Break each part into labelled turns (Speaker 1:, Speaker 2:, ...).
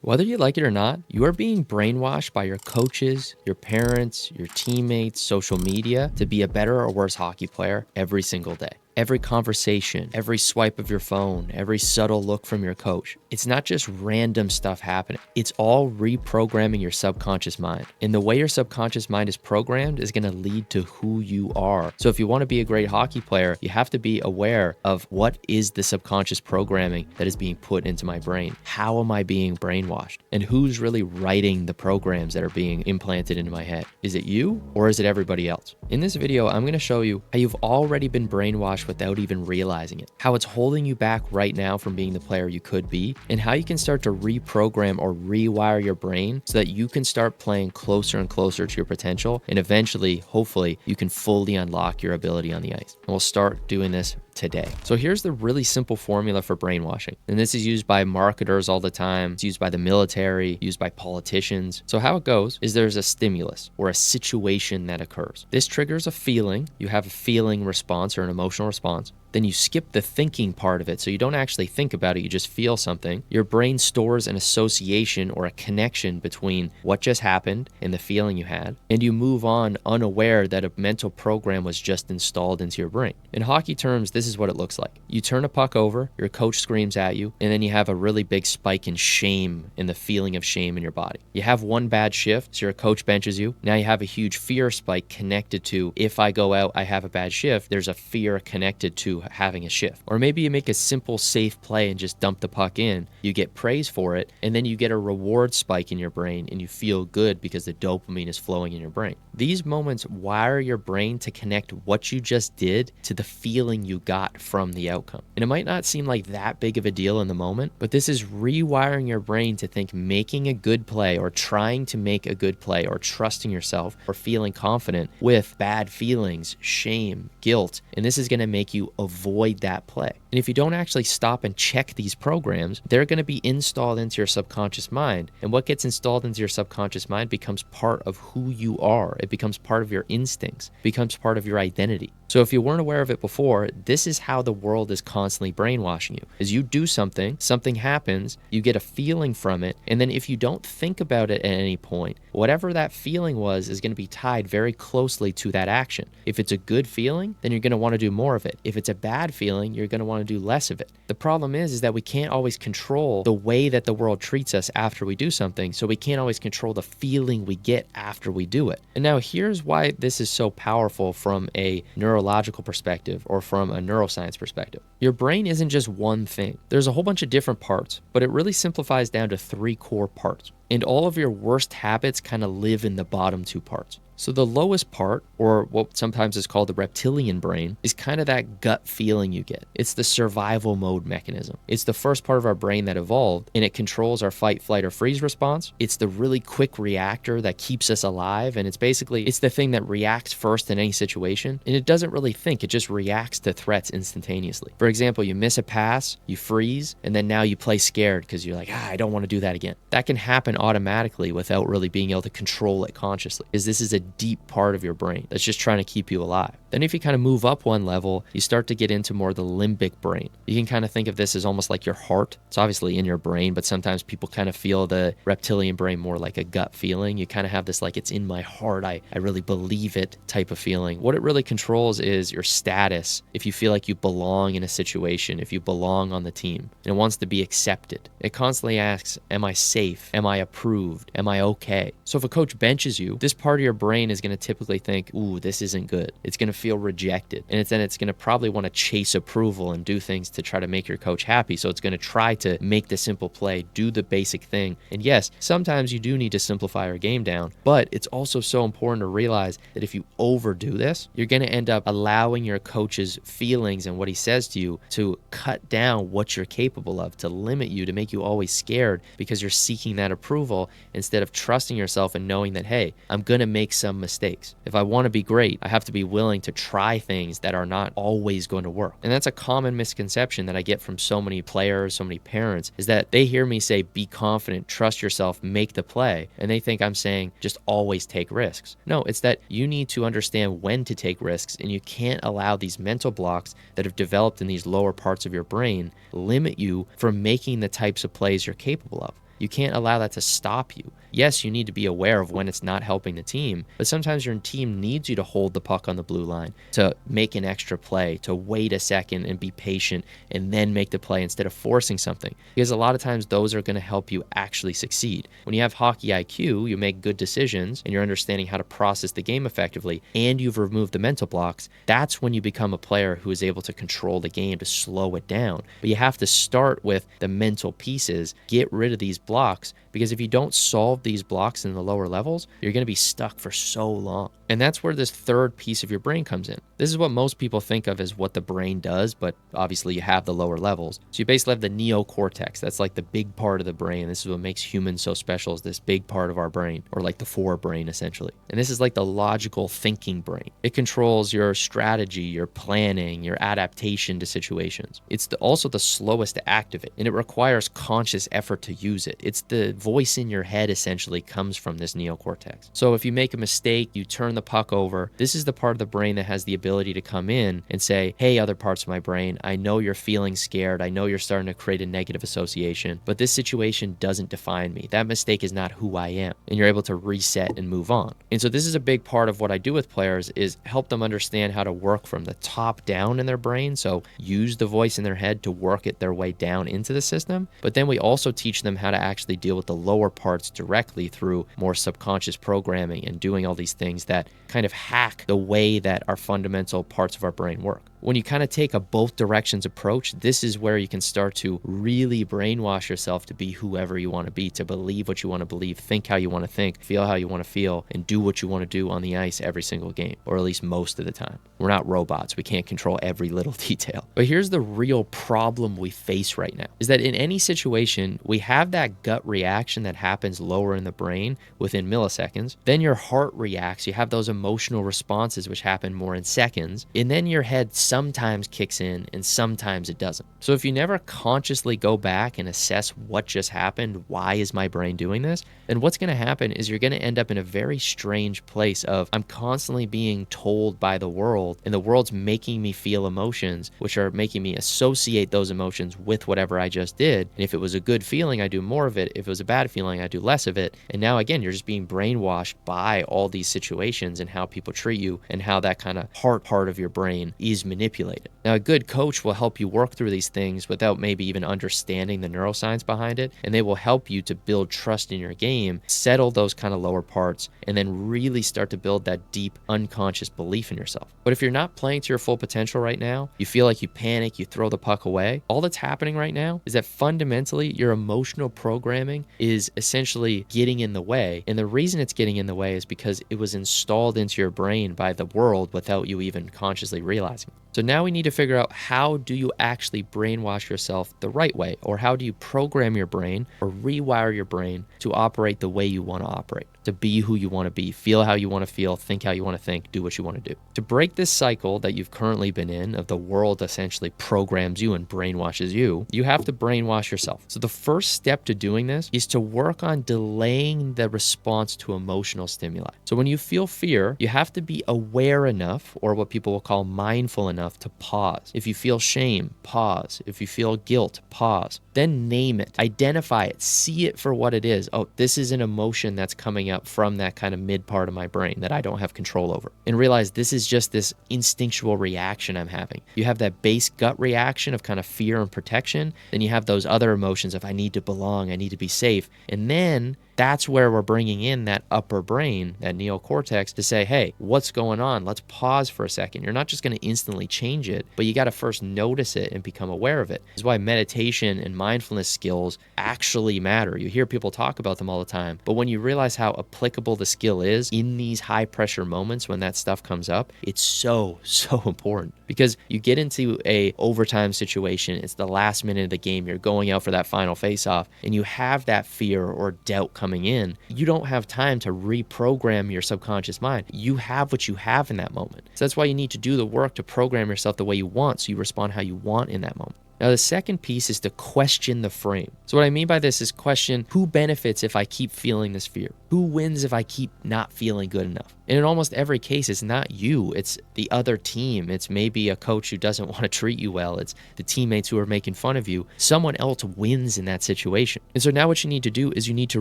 Speaker 1: Whether you like it or not, you are being brainwashed by your coaches, your parents, your teammates, social media to be a better or worse hockey player every single day. Every conversation, every swipe of your phone, every subtle look from your coach. It's not just random stuff happening. It's all reprogramming your subconscious mind. And the way your subconscious mind is programmed is going to lead to who you are. So if you want to be a great hockey player, you have to be aware of what is the subconscious programming that is being put into my brain. How am I being brainwashed? And who's really writing the programs that are being implanted into my head? Is it you or is it everybody else? In this video, I'm going to show you how you've already been brainwashed without even realizing it, how it's holding you back right now from being the player you could be, and how you can start to reprogram or rewire your brain so that you can start playing closer and closer to your potential, and eventually, hopefully, you can fully unlock your ability on the ice. And we'll start doing this today. So here's the really simple formula for brainwashing. And this is used by marketers all the time. It's used by the military, used by politicians. So how it goes is there's a stimulus or a situation that occurs. This triggers a feeling. You have a feeling response or an emotional response. Then you skip the thinking part of it. So you don't actually think about it. You just feel something. Your brain stores an association or a connection between what just happened and the feeling you had. And you move on unaware that a mental program was just installed into your brain. In hockey terms, this is what it looks like. You turn a puck over, your coach screams at you, and then you have a really big spike in shame and the feeling of shame in your body. You have one bad shift, so your coach benches you. Now you have a huge fear spike connected to, if I go out, I have a bad shift. There's a fear connected to having a shift. Or maybe you make a simple safe play and just dump the puck in. You get praise for it, and then you get a reward spike in your brain and you feel good because the dopamine is flowing in your brain. These moments wire your brain to connect what you just did to the feeling you got from the outcome. And it might not seem like that big of a deal in the moment, but this is rewiring your brain to think making a good play or trying to make a good play or trusting yourself or feeling confident with bad feelings, shame, guilt, and this is going to make you avoid that play. And if you don't actually stop and check these programs, they're going to be installed into your subconscious mind. And what gets installed into your subconscious mind becomes part of who you are. It becomes part of your instincts, it becomes part of your identity. So if you weren't aware of it before, this is how the world is constantly brainwashing you. As you do something happens, you get a feeling from it, and then if you don't think about it at any point, whatever that feeling was is going to be tied very closely to that action. If it's a good feeling, then you're going to want to do more of it. If it's a bad feeling, you're going to want to do less of it. The problem is that we can't always control the way that the world treats us after we do something, so we can't always control the feeling we get after we do it. And now here's why this is so powerful from a neurological perspective or from a neuroscience perspective. Your brain isn't just one thing. There's a whole bunch of different parts, but it really simplifies down to 3 core parts. And all of your worst habits kind of live in the bottom 2 parts. So the lowest part, or what sometimes is called the reptilian brain, is kind of that gut feeling you get. It's the survival mode mechanism. It's the first part of our brain that evolved, and it controls our fight, flight, or freeze response. It's the really quick reactor that keeps us alive, and it's the thing that reacts first in any situation, and it doesn't really think, it just reacts to threats instantaneously. For example, you miss a pass, you freeze, and then now you play scared because you're like, I don't want to do that again. That can happen automatically without really being able to control it consciously, because this is a deep part of your brain that's just trying to keep you alive. Then if you kind of move up one level, you start to get into more the limbic brain. You can kind of think of this as almost like your heart. It's obviously in your brain, but sometimes people kind of feel the reptilian brain more like a gut feeling. You kind of have this like, it's in my heart, I really believe it type of feeling. What it really controls is your status. If you feel like you belong in a situation, if you belong on the team, and it wants to be accepted. It constantly asks, am I safe? Am I approved? Am I okay? So if a coach benches you, this part of your brain is going to typically think, ooh, this isn't good. It's going to feel rejected. And then it's going to probably want to chase approval and do things to try to make your coach happy. So it's going to try to make the simple play, do the basic thing. And yes, sometimes you do need to simplify your game down, but it's also so important to realize that if you overdo this, you're going to end up allowing your coach's feelings and what he says to you to cut down what you're capable of, to limit you, to make you always scared because you're seeking that approval instead of trusting yourself and knowing that, hey, I'm going to make some mistakes. If I want to be great, I have to be willing to to try things that are not always going to work. And that's a common misconception that I get from so many players, so many parents, is that they hear me say, be confident, trust yourself, make the play. And they think I'm saying just always take risks. No, it's that you need to understand when to take risks, and you can't allow these mental blocks that have developed in these lower parts of your brain limit you from making the types of plays you're capable of. You can't allow that to stop you. Yes, you need to be aware of when it's not helping the team, but sometimes your team needs you to hold the puck on the blue line, to make an extra play, to wait a second and be patient and then make the play instead of forcing something. Because a lot of times those are going to help you actually succeed. When you have hockey IQ, you make good decisions and you're understanding how to process the game effectively, and you've removed the mental blocks. That's when you become a player who is able to control the game, to slow it down. But you have to start with the mental pieces, get rid of these blocks, because if you don't solve these blocks in the lower levels, you're going to be stuck for so long. And that's where this third piece of your brain comes in. This is what most people think of as what the brain does, but obviously you have the lower levels. So you basically have the neocortex. That's like the big part of the brain. This is what makes humans so special, is this big part of our brain, or like the forebrain essentially. And this is like the logical thinking brain. It controls your strategy, your planning, your adaptation to situations. It's also the slowest to activate, and it requires conscious effort to use it. It's the voice in your head essentially comes from this neocortex. So if you make a mistake, you turn the puck over, this is the part of the brain that has the ability to come in and say, hey, other parts of my brain, I know you're feeling scared. I know you're starting to create a negative association, but this situation doesn't define me. That mistake is not who I am. And you're able to reset and move on. And so this is a big part of what I do with players, is help them understand how to work from the top down in their brain. So use the voice in their head to work it their way down into the system. But then we also teach them how to actually deal with the lower parts directly through more subconscious programming and doing all these things that kind of hack the way that our fundamental parts of our brain work. When you kind of take a both directions approach, this is where you can start to really brainwash yourself to be whoever you want to be, to believe what you want to believe, think how you want to think, feel how you want to feel, and do what you want to do on the ice every single game, or at least most of the time. We're not robots. We can't control every little detail. But here's the real problem we face right now, is that in any situation, we have that gut reaction that happens lower in the brain within milliseconds. Then your heart reacts. You have those emotional responses which happen more in seconds. And then your head sometimes kicks in and sometimes it doesn't. So if you never consciously go back and assess what just happened, why is my brain doing this, then what's going to happen is you're going to end up in a very strange place of, I'm constantly being told by the world, and the world's making me feel emotions, which are making me associate those emotions with whatever I just did. And if it was a good feeling, I do more of it. If it was a bad feeling, I do less of it. And now again, you're just being brainwashed by all these situations and how people treat you and how that kind of heart part of your brain is manipulated. Now, a good coach will help you work through these things without maybe even understanding the neuroscience behind it, and they will help you to build trust in your game, settle those kind of lower parts, and then really start to build that deep unconscious belief in yourself. But if you're not playing to your full potential right now, you feel like you panic, you throw the puck away, all that's happening right now is that fundamentally your emotional programming is essentially getting in the way. And the reason it's getting in the way is because it was installed into your brain by the world without you even consciously realizing. So now we need to figure out, how do you actually brainwash yourself the right way? Or how do you program your brain or rewire your brain to operate the way you want to operate, to be who you want to be, feel how you want to feel, think how you want to think, do what you want to do. To break this cycle that you've currently been in of the world essentially programs you and brainwashes you, you have to brainwash yourself. So the first step to doing this is to work on delaying the response to emotional stimuli. So when you feel fear, you have to be aware enough, or what people will call mindful enough, to pause. If you feel shame, pause. If you feel guilt, pause. Then name it, identify it, see it for what it is. Oh, this is an emotion that's coming up from that kind of mid part of my brain that I don't have control over. And realize this is just this instinctual reaction I'm having. You have that base gut reaction of kind of fear and protection. Then you have those other emotions of, I need to belong, I need to be safe. And then that's where we're bringing in that upper brain, that neocortex, to say, hey, what's going on? Let's pause for a second. You're not just going to instantly change it, but you got to first notice it and become aware of it. This is why meditation and mindfulness skills actually matter. You hear people talk about them all the time, but when you realize how applicable the skill is in these high pressure moments when that stuff comes up, it's so important. Because you get into a overtime situation, it's the last minute of the game, you're going out for that final face-off, and you have that fear or doubt come coming in, you don't have time to reprogram your subconscious mind. You have what you have in that moment. So that's why you need to do the work to program yourself the way you want, so you respond how you want in that moment. Now, the second piece is to question the frame. So what I mean by this is question, who benefits if I keep feeling this fear? Who wins if I keep not feeling good enough? And in almost every case, it's not you, it's the other team. It's maybe a coach who doesn't want to treat you well. It's the teammates who are making fun of you. Someone else wins in that situation. And so now what you need to do is you need to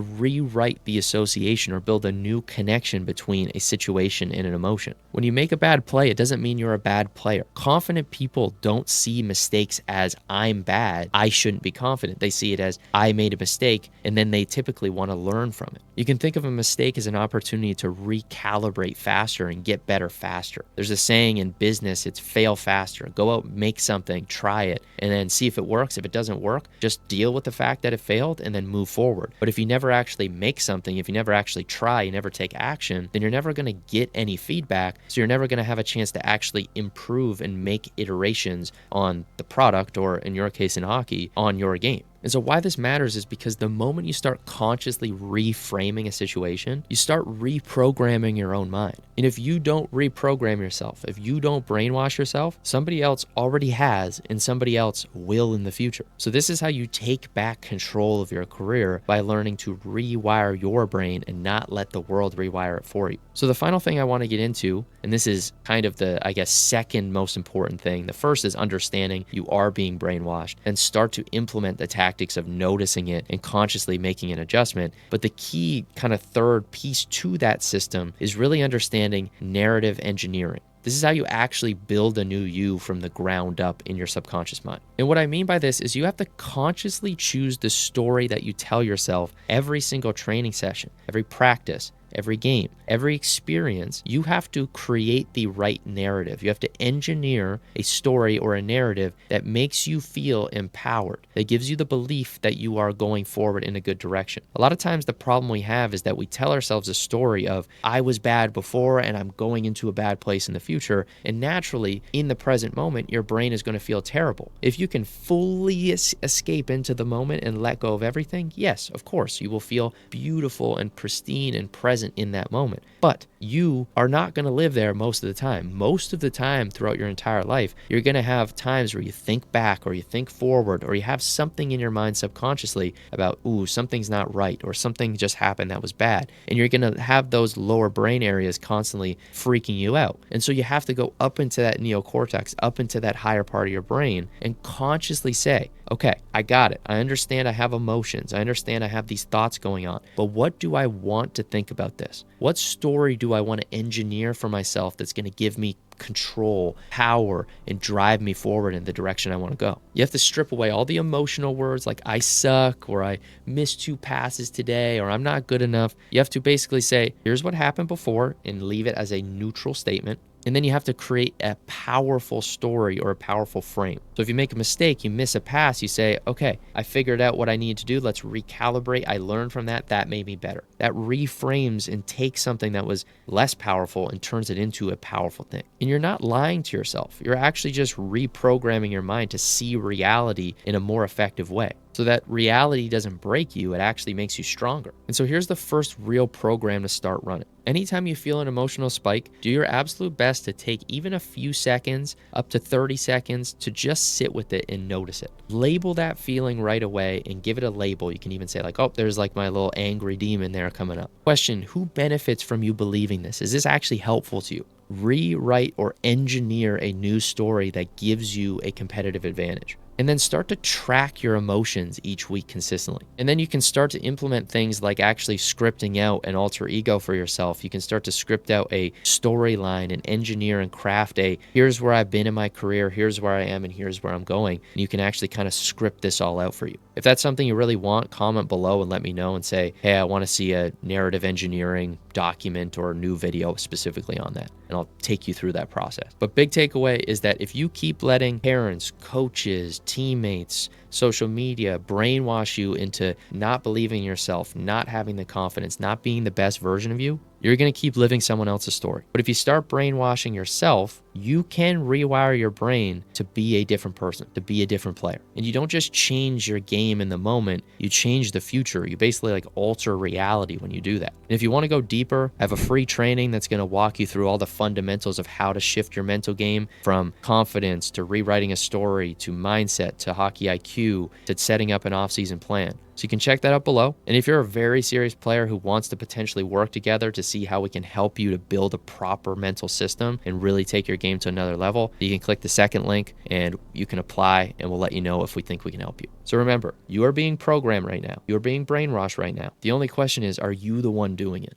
Speaker 1: rewrite the association or build a new connection between a situation and an emotion. When you make a bad play, it doesn't mean you're a bad player. Confident people don't see mistakes as I'm bad, I shouldn't be confident. They see it as I made a mistake, and then they typically want to learn from it. You can think of a mistake as an opportunity to recalibrate faster and get better faster. There's a saying in business, it's fail faster. Go out, make something, try it, and then see if it works. If it doesn't work, just deal with the fact that it failed and then move forward. But if you never actually make something, if you never actually try, you never take action, then you're never going to get any feedback. So you're never going to have a chance to actually improve and make iterations on the product, or in your case in hockey, on your game. And so why this matters is because the moment you start consciously reframing a situation, you start reprogramming your own mind. And if you don't reprogram yourself, if you don't brainwash yourself, somebody else already has, and somebody else will in the future. So this is how you take back control of your career, by learning to rewire your brain and not let the world rewire it for you. So the final thing I want to get into, and this is kind of the, I guess, second most important thing. The first is understanding you are being brainwashed, and start to implement the tactics of noticing it and consciously making an adjustment. But the key kind of third piece to that system is really understanding narrative engineering. This is how you actually build a new you from the ground up in your subconscious mind. And what I mean by this is you have to consciously choose the story that you tell yourself every single training session, every practice, every game, every experience. You have to create the right narrative. You have to engineer a story or a narrative that makes you feel empowered, that gives you the belief that you are going forward in a good direction. A lot of times the problem we have is that we tell ourselves a story of, I was bad before and I'm going into a bad place in the future. And naturally, in the present moment, your brain is going to feel terrible. If you can fully escape into the moment and let go of everything, yes, of course, you will feel beautiful and pristine and present in that moment. But you are not going to live there most of the time. Most of the time throughout your entire life, you're going to have times where you think back, or you think forward, or you have something in your mind subconsciously about, ooh, something's not right, or something just happened that was bad. And you're going to have those lower brain areas constantly freaking you out. And so you have to go up into that neocortex, up into that higher part of your brain, and consciously say, okay, I got it. I understand I have emotions. I understand I have these thoughts going on. But what do I want to think about this? What story do I want to engineer for myself that's going to give me control, power, and drive me forward in the direction I want to go? You have to strip away all the emotional words like I suck, or I missed 2 passes today, or I'm not good enough. You have to basically say, here's what happened before, and leave it as a neutral statement. And then you have to create a powerful story or a powerful frame. So if you make a mistake, you miss a pass, you say, okay, I figured out what I need to do. Let's recalibrate. I learned from that. That made me better. That reframes and takes something that was less powerful and turns it into a powerful thing. And you're not lying to yourself. You're actually just reprogramming your mind to see reality in a more effective way. So that reality doesn't break you, it actually makes you stronger. And so here's the first real program to start running. Anytime you feel an emotional spike, do your absolute best to take even a few seconds, up to 30 seconds, to just sit with it and notice it. Label that feeling right away and give it a label. You can even say like, oh, there's like my little angry demon there coming up. Question, who benefits from you believing this? Is this actually helpful to you? Rewrite or engineer a new story that gives you a competitive advantage. And then start to track your emotions each week consistently. And then you can start to implement things like actually scripting out an alter ego for yourself. You can start to script out a storyline and engineer and craft a, here's where I've been in my career, here's where I am, and here's where I'm going. And you can actually kind of script this all out for you. If that's something you really want, comment below and let me know and say, hey, I want to see a narrative engineering document or a new video specifically on that. And I'll take you through that process. But big takeaway is that if you keep letting parents, coaches, teammates, social media brainwash you into not believing in yourself, not having the confidence, not being the best version of you, you're going to keep living someone else's story. But if you start brainwashing yourself, you can rewire your brain to be a different person, to be a different player. And you don't just change your game in the moment, you change the future. You basically like alter reality when you do that. And if you want to go deeper, I have a free training that's going to walk you through all the fundamentals of how to shift your mental game, from confidence to rewriting a story to mindset to hockey IQ to setting up an off-season plan. So you can check that out below. And if you're a very serious player who wants to potentially work together to see how we can help you to build a proper mental system and really take your game to another level, you can click the second link and you can apply, and we'll let you know if we think we can help you. So remember, you are being programmed right now. You are being brainwashed right now. The only question is, are you the one doing it?